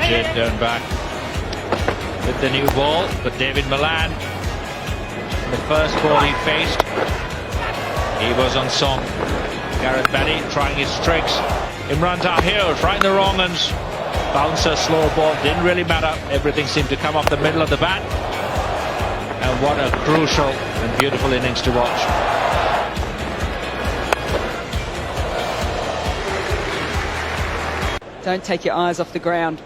Jim going back with the new ball, but David Malan, the first ball he faced, he was on song. Gareth Benny trying his tricks. Imran Tahir trying the wrong ones. Bouncer, slow ball, didn't really matter. Everything seemed to come off the middle of the bat. And what a crucial and beautiful innings to watch. Don't take your eyes off the ground.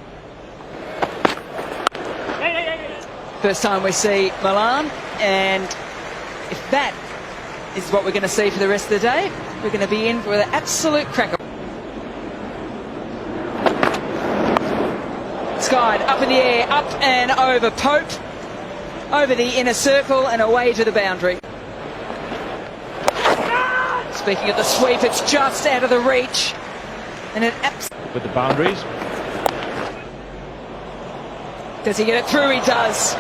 First time we see Malan, and if that is what we're going to see for the rest of the day, we're going to be in for an absolute cracker. Skied up in the air, up and over Pope, over the inner circle and away to the boundary. Speaking of the sweep, it's just out of the reach. And it with the boundaries. Does he get it through? He does.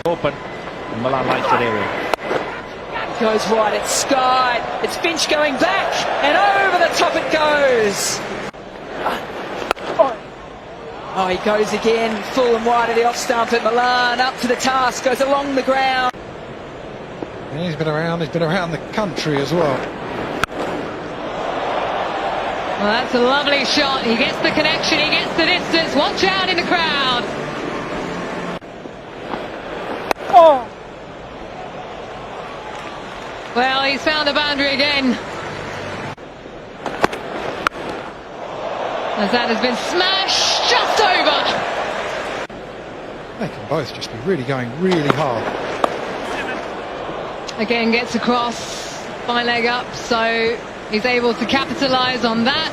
Open. And Malan likes that area. Goes wide, it's skied. It's Finch going back, and over the top it goes. Oh, he goes again, full and wide of the off stump, but Malan up to the task, goes along the ground. Yeah, he's been around the country as well. Well, that's a lovely shot. He gets the connection, he gets the distance. Watch out in the crowd. Oh! Well, he's found the boundary again. As that has been smashed just over. They can both just be really going really hard. Again, gets across, by leg up, so he's able to capitalise on that.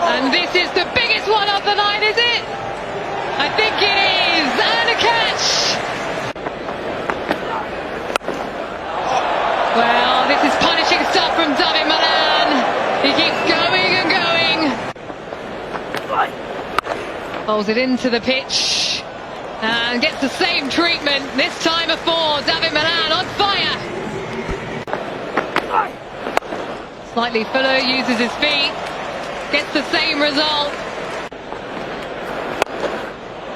And this is the biggest one of the night, is it? I think it is. And a catch. Well, this is punishing stuff from David Malan. He keeps going and going. Pulls it into the pitch. And gets the same treatment, this time a four. David Malan on fire. Slightly fuller, uses his feet. Gets the same result.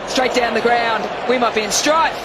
Straight down the ground. We might be in strife.